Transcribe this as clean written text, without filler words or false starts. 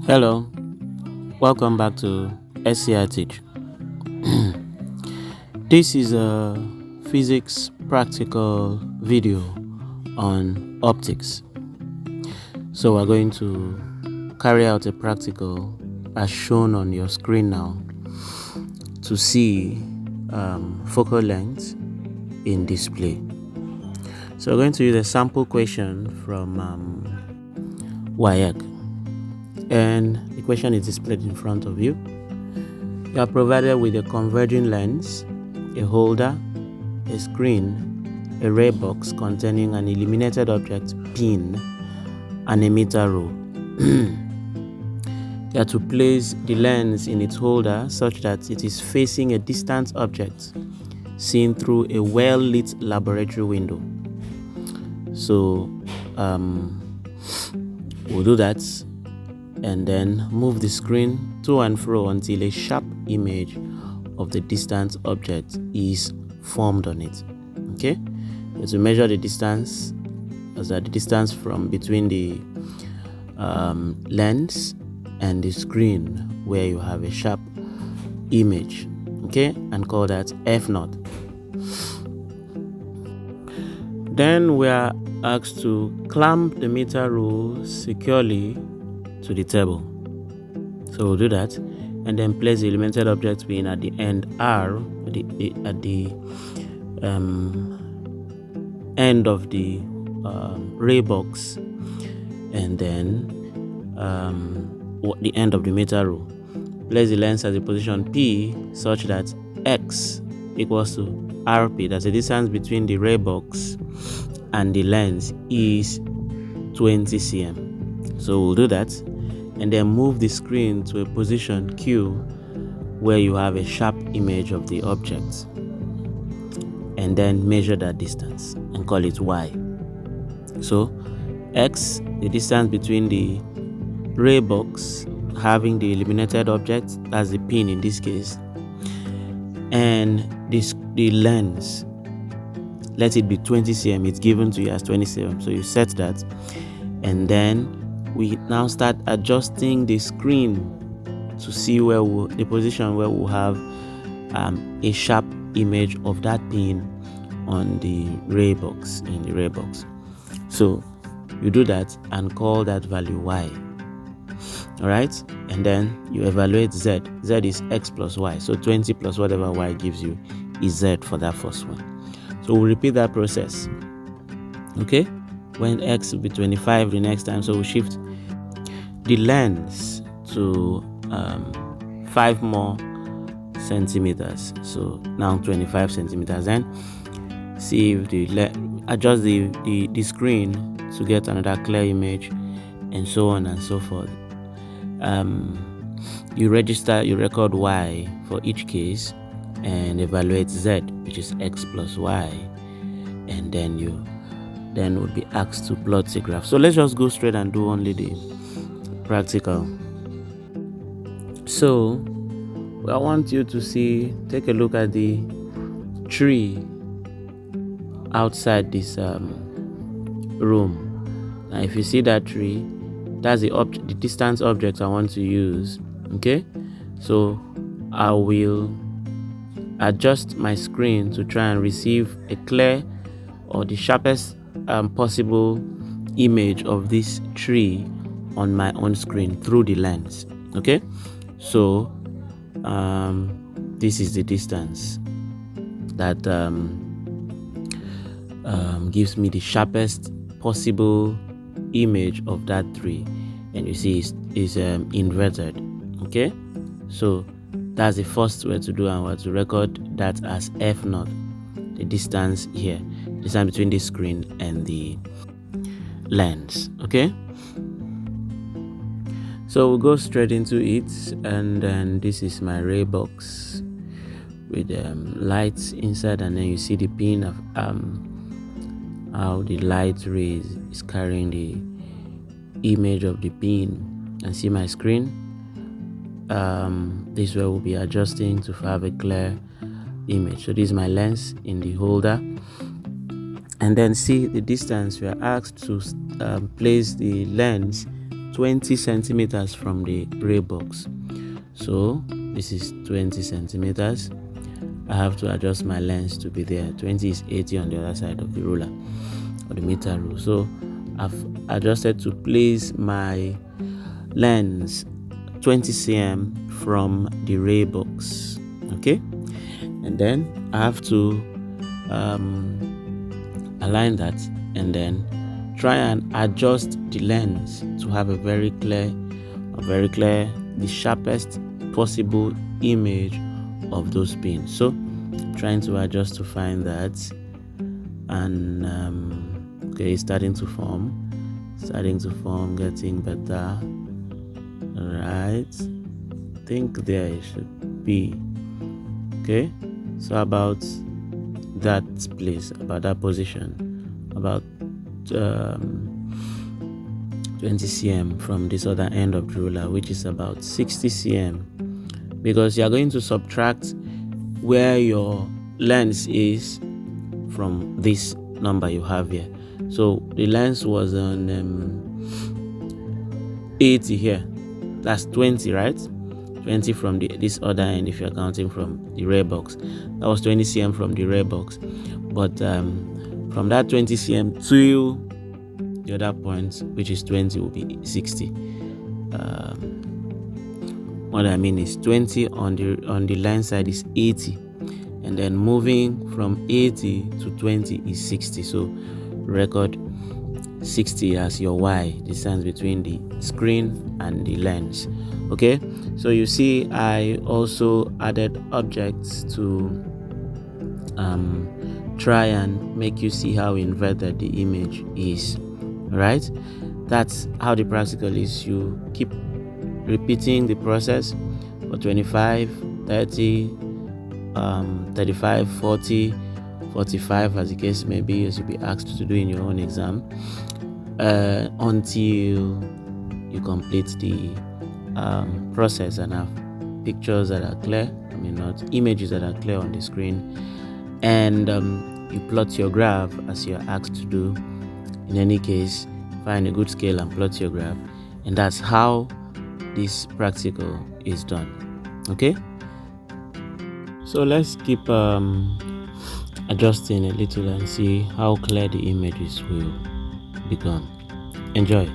Hello, welcome back to SCI Teach. This is a physics practical video on optics. So we're going to carry out a practical as shown on your screen now to see focal length in display. So we're going to use a sample question from WIAC, and the question is displayed in front of you. You are provided with a converging lens, a holder, a screen, a ray box containing an illuminated object pin, and a meter rule. You are to place the lens in its holder such that it is facing a distant object seen through a well-lit laboratory window. So we'll do that and then move the screen to and fro until a sharp image of the distant object is formed on it. Okay, to measure the distance, as the distance from between the lens and the screen where you have a sharp image, okay, and call that F0. Then we are asked to clamp the meter rule securely to the table. So we'll do that and then place the illuminated object pin at the end R, at the end of the ray box, and then the end of the meter rule. Place the lens at the position P such that X equals to RP, that's the distance between the ray box and the lens, is 20 cm. So we'll do that and then move the screen to a position Q where you have a sharp image of the object, and then measure that distance and call it Y. So X, the distance between the ray box having the illuminated object, that's the pin in this case, and the lens, let it be 20 cm. It's given to you as 20 cm, so you set that, and then we now start adjusting the screen to see the position where we'll have a sharp image of that pin on the ray box, in the ray box. So you do that and call that value Y. All right, and then you evaluate Z. Z is X plus Y, so 20 plus whatever Y gives you is Z for that first one. So we'll repeat that process. Okay, when X will be 25 the next time, so we'll shift the lens to 5 more centimeters, so now 25 centimeters. Then see if adjust the screen to get another clear image, and so on and so forth. You record Y for each case and evaluate Z, which is X plus Y, and then you would be asked to plot a graph. So let's just go straight and do only the practical. So I want you to take a look at the tree outside this room. Now if you see that tree, that's the distance object I want to use. Okay, so I will adjust my screen to try and receive a clear or the sharpest possible image of this tree on my own screen through the lens. Okay, so this is the distance that gives me the sharpest possible image of that tree, and you see is inverted. Okay, so that's the first way to do, and we're to record that as F0, the distance here, distance between the screen and the lens. Okay, so we'll go straight into it, and then this is my ray box with lights inside, and then you see the pin of how the light rays is carrying the image of the pin, and see my screen. This way we'll be adjusting to have a clear image. So this is my lens in the holder, and then see the distance. We are asked to place the lens 20 centimeters from the gray box. So this is 20 centimeters. I have to adjust my lens to be there. 20 is 80 on the other side of the ruler or the meter rule. So I've adjusted to place my lens 20 cm from the ray box. Okay, and then I have to align that and then try and adjust the lens to have a very clear, the sharpest possible image of those pins. So I'm trying to adjust to find that, and okay, it's starting to form, getting better. All right, I think there it should be. Okay, so about that place, about that position, about 20 cm from this other end of the ruler, which is about 60 cm, because you are going to subtract where your lens is from this number you have here. So the lens was on 80 here, that's 20, right? 20 from this other end, if you're counting from the ray box. That was 20 cm from the ray box, but from that 20 cm to the other point, which is 20, will be 60. What I mean is 20 on the lens side is 80, and then moving from 80 to 20 is 60. So record 60 as your Y, distance between the screen and the lens. Okay, so you see I also added objects to try and make you see how inverted the image is. Right, that's how the practical is. You keep repeating the process for 25, 30, 35, 40, 45, as the case may be, as you'll be asked to do in your own exam, until you complete the process and have pictures that are clear, not images that are clear on the screen, and you plot your graph as you're asked to do. In any case, find a good scale and plot your graph, and that's how this practical is done. Okay, so let's keep adjusting a little and see how clear the images will become. Enjoy.